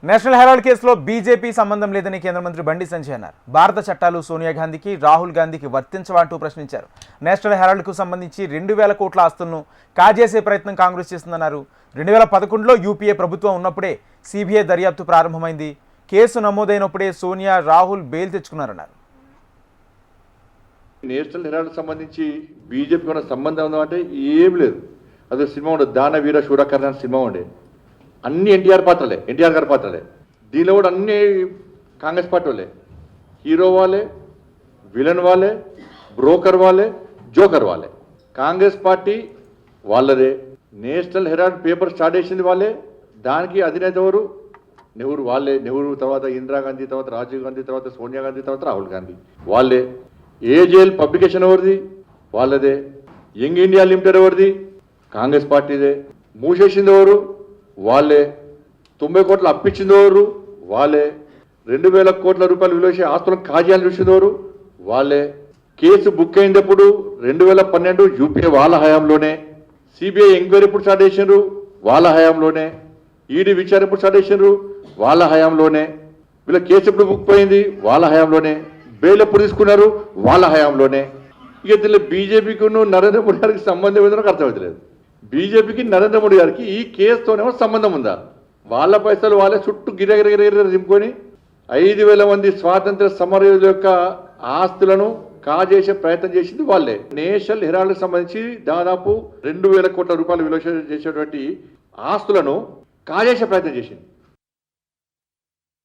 National Herald కేసులో BJP సంబంధం లేదని కేంద్ర మంత్రి బండి సంజయ్ అన్నారు. భారత చట్టాలు సోనియా గాంధీకి, రాహుల్ గాంధీకి వర్తించవా అంటూ ప్రశ్నించారు. నేషనల్ హెరాల్డ్కు సంబంధించి 2,000 కోట్ల ఆస్తులను కాజేసే ప్రయత్నం కాంగ్రెస్ చేస్తుందన్నారు. 2011లో యూపీఏ ప్రభుత్వం ఉన్నప్పుడే సిబిఐ దర్యాప్తు ప్రారంభమైంది. కేసు నమోదైనప్పుడే సోనియా, రాహుల్ బెయిల్ తెచ్చుకున్నారన్నారు. నేషనల్ హెరాల్డ్ సంబంధించి బీజేపీకి ఉన్న సంబంధం ఉందంటే ఏం లేదు. అదే సినిమా ఉండదు, దాన వీర శూరకర్ణ సినిమా ఉండే, అన్ని ఎన్టీఆర్ గారి పాత్రలే. దీనిలో కూడా అన్ని కాంగ్రెస్ పార్టీ వాళ్ళే, హీరో వాళ్ళే, విలన్ వాళ్ళే, బ్రోకర్ వాళ్ళే, జోకర్ వాళ్ళే. కాంగ్రెస్ పార్టీ వాళ్ళదే. నేషనల్ హెరాల్డ్ పేపర్ స్టార్ట్ చేసింది వాళ్ళే. దానికి అధినేత ఎవరు? నెహ్రూ వాళ్ళే. నెహ్రూ తర్వాత ఇందిరాగాంధీ, తర్వాత రాజీవ్ గాంధీ, తర్వాత సోనియా గాంధీ, తర్వాత రాహుల్ గాంధీ వాళ్ళే. ఏజేఎల్ పబ్లికేషన్ ఎవరిది? వాళ్ళదే. యంగ్ ఇండియా లిమిటెడ్ ఎవరిది? కాంగ్రెస్ పార్టీదే. మూసేసింది ఎవరు? వాళ్ళే. 90 కోట్లు అప్పించింది ఎవరు? వాళ్ళే. 2,000 కోట్ల రూపాయలు విలువ చేసే ఆస్తులను కాజేయాలని చూసింది ఎవరు? వాళ్ళే. కేసు బుక్ అయినప్పుడు 2012 యూపీఏ వాళ్ళ హయాంలోనే. సిబిఐ ఎంక్వైరీ ఎప్పుడు స్టార్ట్ చేసినారు? వాళ్ళ హయాంలోనే. ఈడీ విచారణ ఎప్పుడు స్టార్ట్ చేసినారు? వాళ్ళ హయాంలోనే. వీళ్ళ కేసు ఎప్పుడు బుక్ అయింది? వాళ్ళ హయాంలోనే. బెయిల్ ఎప్పుడు తీసుకున్నారు? వాళ్ళ హయాంలోనే. ఇక దీనిలో బీజేపీకి నరేంద్ర మోడీ గారికి సంబంధం ఏదో నాకు అర్థమవుతలేదు. బీజేపీకి నరేంద్ర మోడీ గారికి ఈ కేసుతోనేమో సంబంధం ఉందా? వాళ్ళ పైసలు వాళ్ళే చుట్టూ గిరగిర దింపుకొని 5,000 మంది స్వాతంత్ర సమరయోధుల యొక్క ఆస్తులను కాజేసే ప్రయత్నం చేసింది వాళ్ళే. నేషనల్ హెరాల్డ్కి సంబంధించి దాదాపు 2,000 కోట్ల రూపాయలు విలువ చేసేటువంటి ఆస్తులను కాజేసే ప్రయత్నం చేసింది.